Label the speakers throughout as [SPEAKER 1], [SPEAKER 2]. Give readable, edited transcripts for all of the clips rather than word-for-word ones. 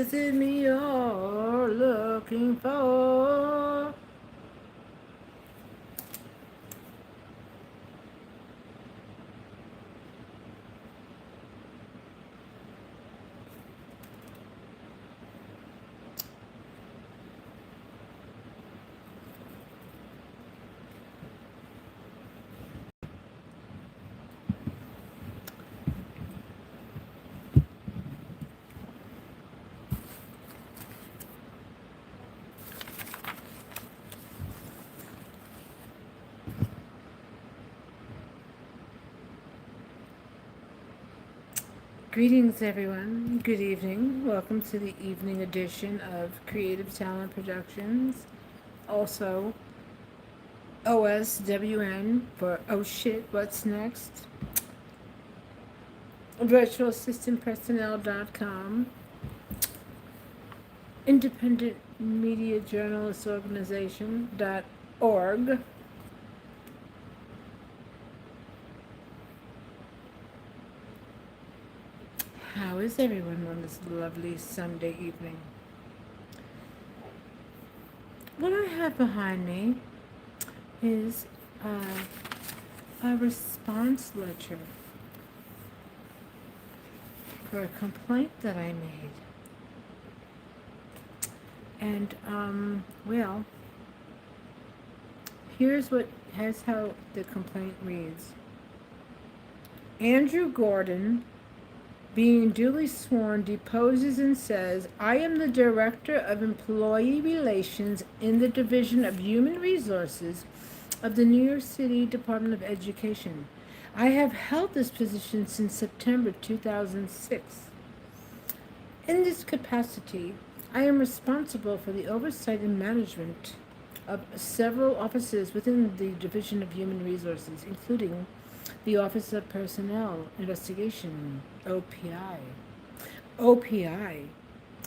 [SPEAKER 1] Is it me you're looking for? Greetings, everyone. Good evening. Welcome to the evening edition of Creative Talent Productions. Also, OSWN for Oh Shit, What's Next? VirtualAssistantPersonnel.com. Independent Media Journalist Organization.org. How is everyone on this lovely Sunday evening? What I have behind me is a response letter for a complaint that I made. And, well, here's how the complaint reads. Andrew Gordon, being duly sworn, deposes and says, I am the Director of Employee Relations in the Division of Human Resources of the New York City Department of Education. I have held this position since September 2006. In this capacity, I am responsible for the oversight and management of several offices within the Division of Human Resources, including the Office of Personnel Investigation, OPI. OPI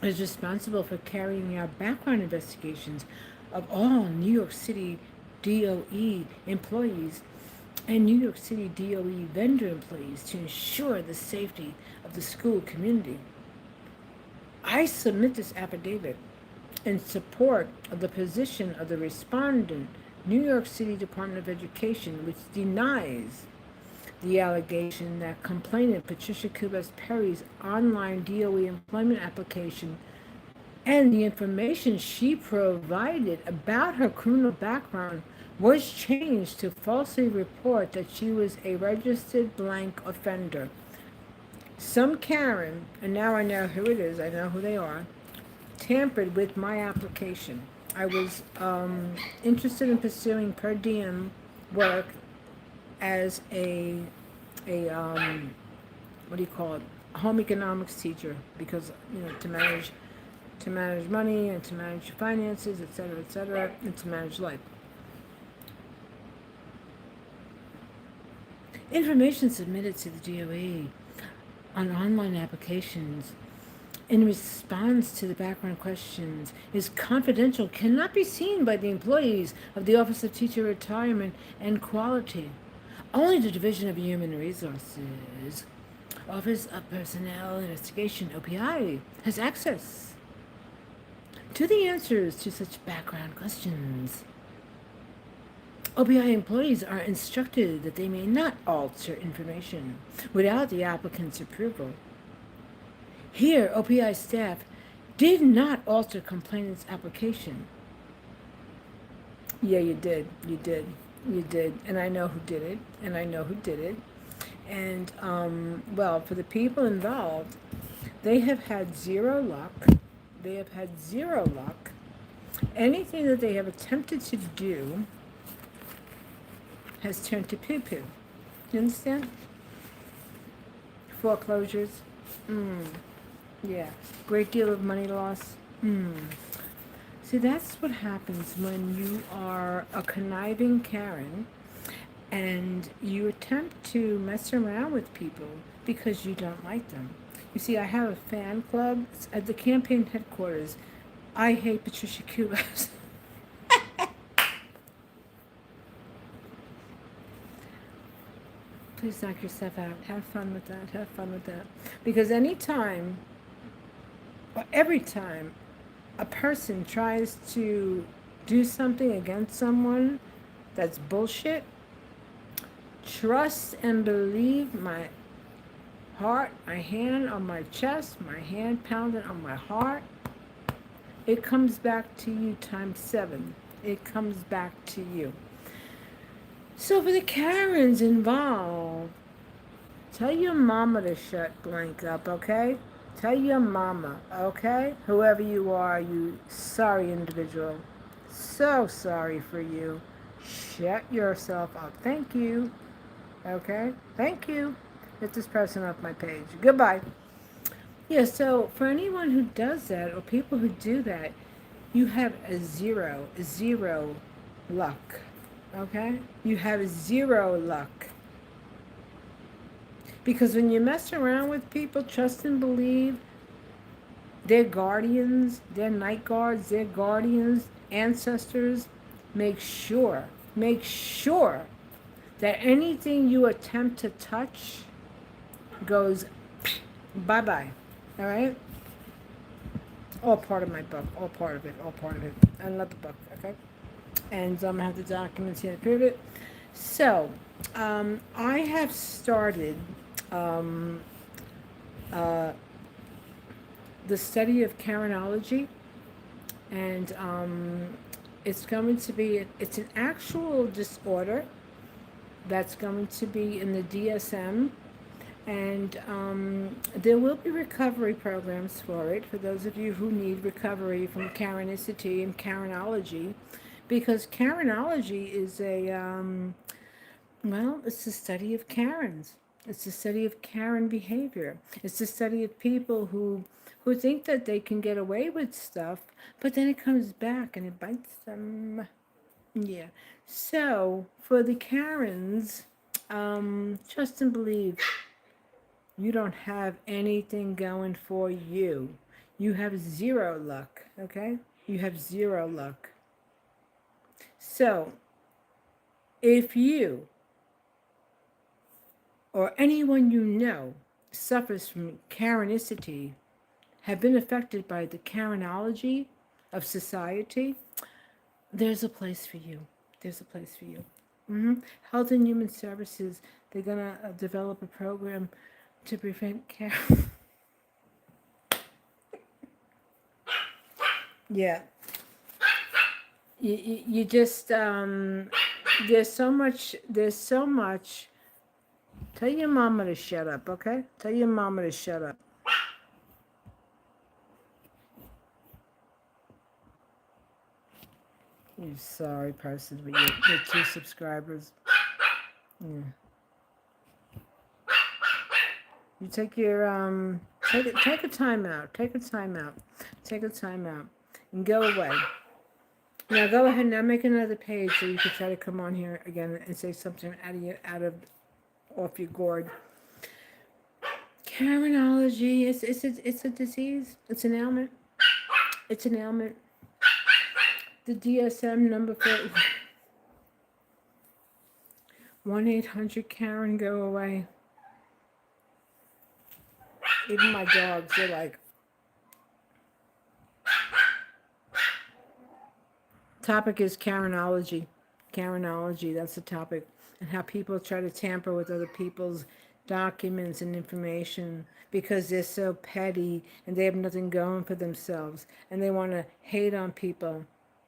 [SPEAKER 1] is responsible for carrying out background investigations of all New York City DOE employees and New York City DOE vendor employees to ensure the safety of the school community. I submit this affidavit in support of the position of the respondent, New York City Department of Education, which denies the allegation that complainant Patricia Kubas Perry's online DOE employment application and the information she provided about her criminal background was changed to falsely report that she was a registered blank offender. Some Karen, and now I know who it is, I know who they are, tampered with my application. I was interested in pursuing per diem work as a what do you call it, home economics teacher, because to manage money and to manage finances, etc., and to manage life. Information submitted to the DOE on online applications in response to the background questions is confidential, cannot be seen by the employees of the Office of Teacher Retirement and Quality. Only the Division of Human Resources, Office of Personnel Investigation, OPI, has access to the answers to such background questions. OPI employees are instructed that they may not alter information without the applicant's approval. Here, OPI staff did not alter complainant's application. Yeah, you did. And I know who did it. And, well, for the people involved, they have had zero luck. Anything that they have attempted to do has turned to poo-poo. You understand? Foreclosures. Yeah. Great deal of money loss. See, that's what happens when you are a conniving Karen and you attempt to mess around with people because you don't like them. You see, I have a fan club at the campaign headquarters. I hate Patricia Kubas. Please knock yourself out. Have fun with that. Because anytime or every time a person tries to do something against someone that's bullshit, trust and believe my heart, my hand on my chest, my hand pounding on my heart, it comes back to you times 7. It comes back to you. So for the Karens involved, tell your mama to shut blank up, okay? Tell your mama, okay? Whoever you are, you sorry individual. So sorry for you. Shut yourself up. Thank you. Okay? Thank you. Get this person off my page. Goodbye. Yeah, so for anyone who does that or people who do that, you have a zero luck. Okay? You have zero luck. Because when you mess around with people, trust and believe, their guardians, their night guards, their guardians, ancestors, make sure that anything you attempt to touch goes bye-bye. All right? All part of my book. All part of it. All part of it. I love the book. Okay? And I have the documents here to prove it. So, I have started uh, the study of Karenology, and it's going to be, it's an actual disorder that's going to be in the DSM, and there will be recovery programs for it, for those of you who need recovery from Karenicity and Karenology, because Karenology is well, it's the study of Karens. It's the study of Karen behavior. It's the study of people who think that they can get away with stuff, but then it comes back and it bites them. Yeah. So for the Karens, trust and believe, you don't have anything going for you. You have zero luck, okay? You have zero luck. So if you or anyone you know suffers from Karenicity, have been affected by the Karenology of society, there's a place for you. There's a place for you. Health and Human Services, they're going to develop a program to prevent Karen. Yeah. You just, there's so much. Tell your mama to shut up, okay? Tell your mama to shut up. You sorry person with your 2 subscribers. Yeah. You take your take a time out. Take a time out. Take a time out. And go away. Now go ahead and now make another page so you can try to come on here again and say something off your gourd. Karenology, it's a disease. It's an ailment. It's an ailment. The DSM number for 1-800 go away. Even my dogs, they're like. Topic is Karenology. Karenology, that's the topic. And how people try to tamper with other people's documents and information because they're so petty and they have nothing going for themselves and they want to hate on people.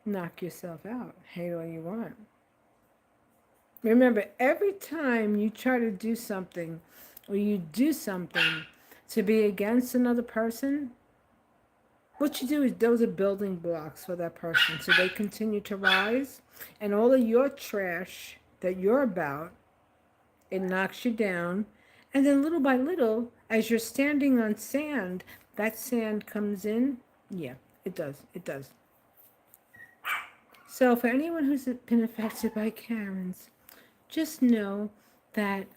[SPEAKER 1] Knock yourself out. Hate all you want. Remember, every time you try to do something or you do something to be against another person, what you do is those are building blocks for that person so they continue to rise, and all of your trash that you're about, it knocks you down, and then little by little, as you're standing on sand, that sand comes in. Yeah, it does. It does. So for anyone who's been affected by Karens, just know that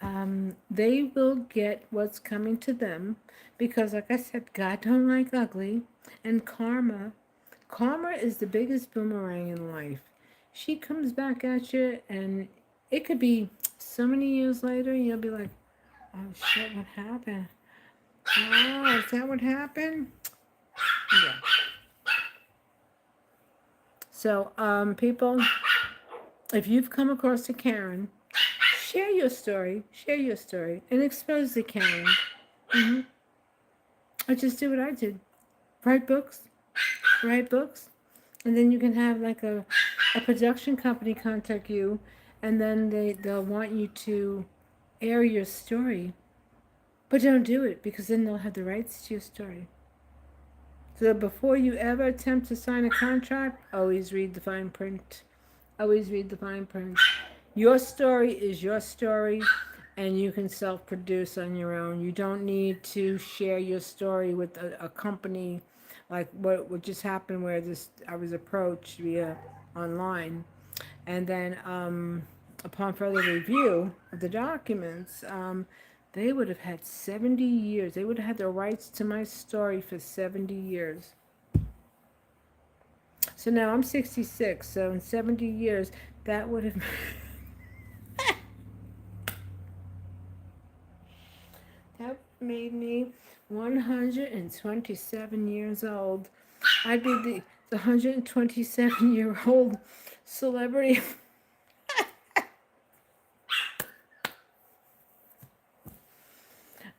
[SPEAKER 1] they will get what's coming to them because, like I said, God don't like ugly. And karma is the biggest boomerang in life. She comes back at you, and it could be so many years later, you'll be like, oh shit, what happened? Oh, is that what happened? Yeah. So, people, if you've come across a Karen, share your story, and expose the Karen. Mm-hmm. Or just do what I did. Write books, and then you can have like a production company contact you, and then they'll want you to air your story. But don't do it, because then they'll have the rights to your story. So before you ever attempt to sign a contract, always read the fine print. Always read the fine print. Your story is your story, and you can self-produce on your own. You don't need to share your story with a company, like what just happened, where I was approached via online, and then upon further review of the documents, they would have had 70 years. They would have had the rights to my story for 70 years. So now I'm 66, so in 70 years, that would have that made me 127 years old. I'd be the 127-year-old celebrity.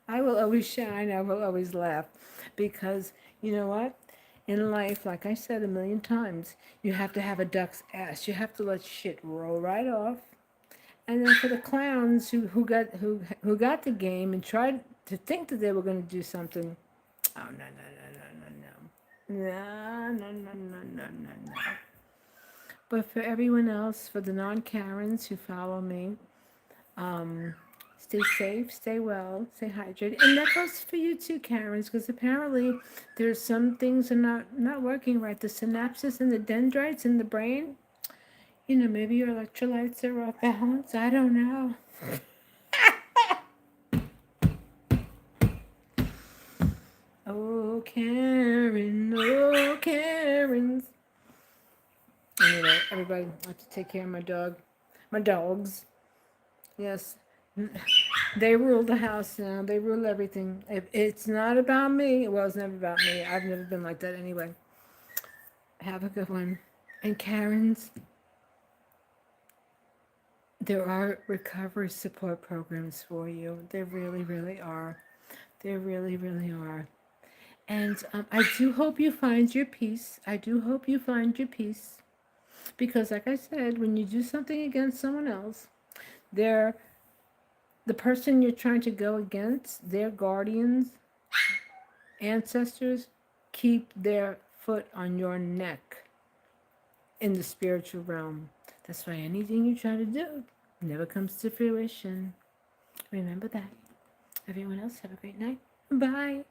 [SPEAKER 1] I will always shine. I will always laugh. Because, you know what? In life, like I said a million times, you have to have a duck's ass. You have to let shit roll right off. And then for the clowns who got the game and tried to think that they were going to do something, oh, no, no, no, no, no, no. No, no, no, no, no, no, no. But for everyone else, for the non-Karens who follow me, stay safe, stay well, stay hydrated. And that goes for you too, Karens, because apparently there's some things are not working right. The synapses and the dendrites in the brain, maybe your electrolytes are off balance. I don't know. Oh, Karen, oh, Karens. Anyway, everybody, I have to take care of my dogs. Yes, they rule the house now. They rule everything. It's not about me. Well, it's never about me. I've never been like that anyway. Have a good one. And Karens, there are recovery support programs for you. There really, really are. There really, really are. And I do hope you find your peace. I do hope you find your peace. Because, like I said, when you do something against someone else, the person you're trying to go against, their guardians, ancestors, keep their foot on your neck in the spiritual realm. That's why anything you try to do never comes to fruition. Remember that. Everyone else, have a great night. Bye.